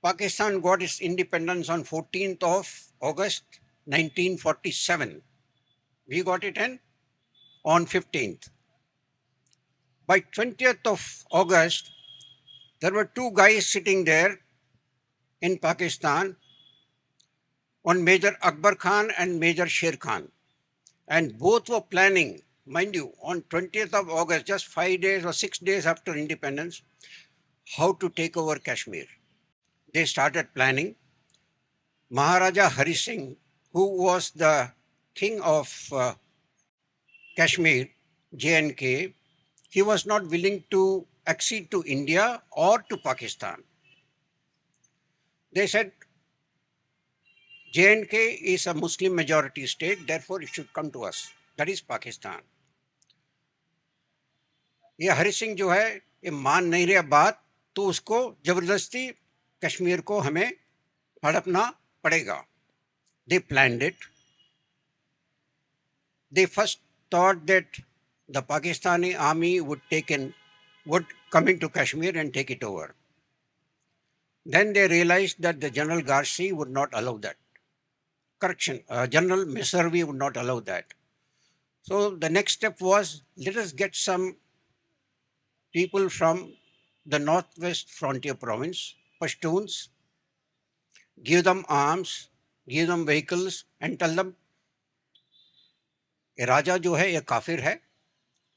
Pakistan got its independence on 14th of August 1947. We got it on 15th. By 20th of August, there were two guys sitting there in Pakistan, one Major Akbar Khan and Major Sher Khan. And both were planning, mind you, on 20th of August, just 5 days or 6 days after independence, how to take over Kashmir. They started planning. Maharaja Hari Singh, who was the king of Kashmir, J&K, he was not willing to accede to India or to Pakistan. They said, J&K is a Muslim majority state, therefore it should come to us. That is Pakistan. ये हरि सिंह जो है ये मान नहीं रहा बात, तो उसको जबरदस्ती कश्मीर को हमें हड़पना पड़ेगा. They planned it. They first thought that the Pakistani army would come into Kashmir and take it over. Then they realized that the General Garsi would not allow that. General Messervi would not allow that. So the next step was, let us get some people from the northwest frontier province, Pashtuns, give them arms, give them vehicles and tell them, ये राजा जो है ये काफिर है,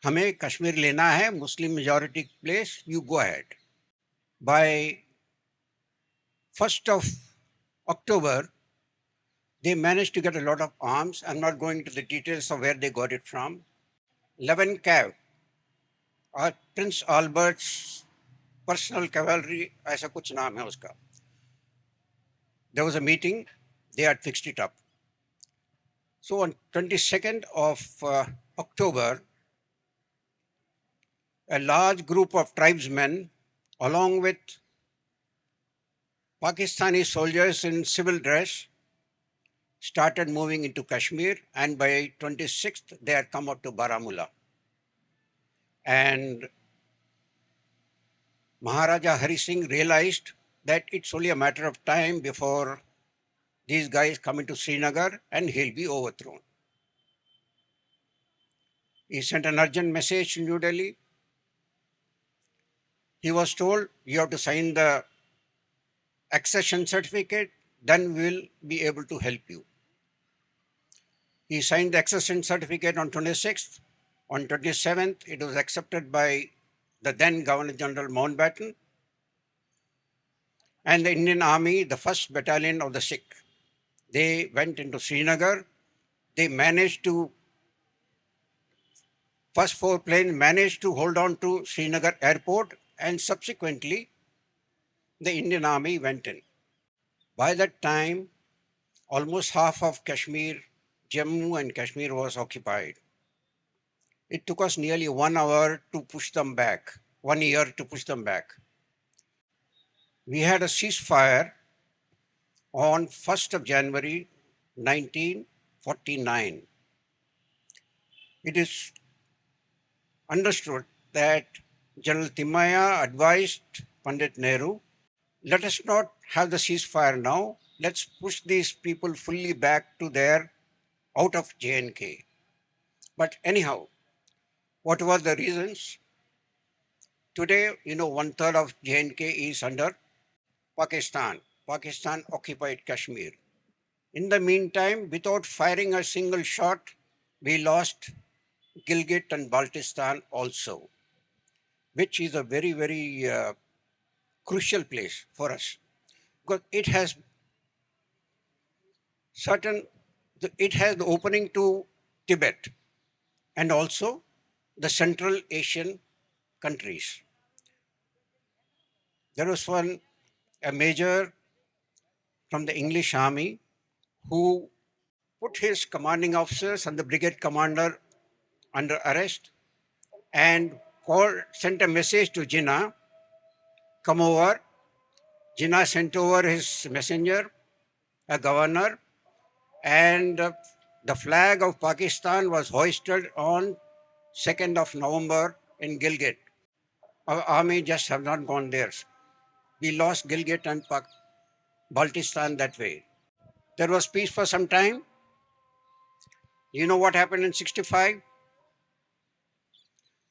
हमें कश्मीर लेना है, Muslim majority place, you go ahead. By 1st of October, they managed to get a lot of arms. I'm not going into the details of where they got it from. 11 cav, Prince Albert's personal cavalry, ऐसा कुछ नाम है उसका. There was a meeting, they had fixed it up. So on 22nd of October, a large group of tribesmen, along with Pakistani soldiers in civil dress, started moving into Kashmir, and by 26th, they had come up to Baramulla. And Maharaja Hari Singh realized that it's only a matter of time before these guys come into Srinagar and he'll be overthrown. He sent an urgent message to New Delhi. He was told, you have to sign the accession certificate, then we'll be able to help you. He signed the accession certificate on 26th. On 27th, it was accepted by the then Governor General Mountbatten and the Indian Army, the 1st Battalion of the Sikh. They went into Srinagar. They managed to, first 4 planes managed to hold on to Srinagar airport, and subsequently the Indian Army went in. By that time, almost half of Kashmir, Jammu and Kashmir was occupied. It took us nearly 1 hour to push them back, 1 year to push them back. We had a ceasefire on 1st of January 1949. It is understood that General Timaya advised Pandit Nehru, let us not have the ceasefire now, let's push these people fully back to out of J&K. But anyhow, what were the reasons? Today, 1/3 of J&K is under Pakistan. Pakistan occupied Kashmir. In the meantime, without firing a single shot, we lost Gilgit and Baltistan also, which is a very, very crucial place for us, because it has the opening to Tibet and also the Central Asian countries. There was a major from the English Army who put his commanding officers and the brigade commander under arrest and sent a message to Jinnah, come over. Jinnah sent over his messenger, a governor, and the flag of Pakistan was hoisted on 2nd of November in Gilgit. Our army just have not gone there. We lost Gilgit and Baltistan that way. There was peace for some time. You know what happened in 65?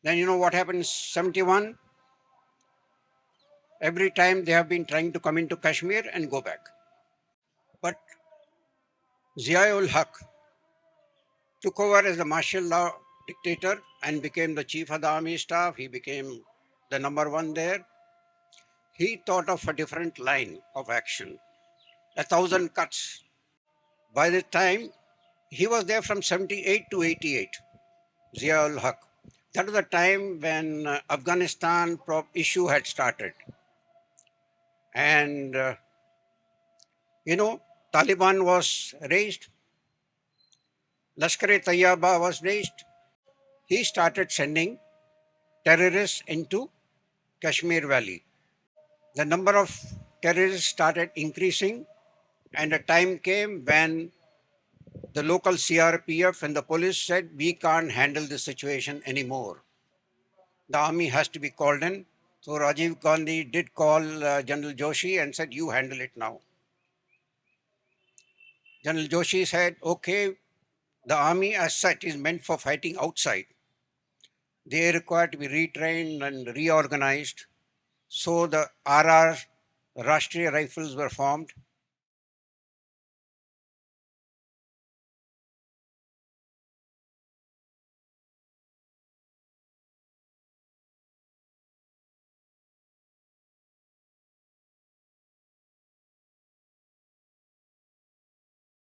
Then you know what happened in 71? Every time they have been trying to come into Kashmir and go back. But Zia-ul Haq took over as the martial law dictator and became the chief of the army staff. He became the number one there. He thought of a different line of action, 1,000 cuts. By the time he was there from 78 to 88, Zia-ul Haq. That was the time when Afghanistan issue had started. And, Taliban was raised, Lashkar-e-Tayyaba was raised. He started sending terrorists into Kashmir Valley. The number of terrorists started increasing, and a time came when the local CRPF and the police said, we can't handle this situation anymore. The army has to be called in. So Rajiv Gandhi did call General Joshi and said, you handle it now. General Joshi said, okay, the army as such is meant for fighting outside. They require to be retrained and reorganized. So the RR, Rashtriya Rifles, were formed.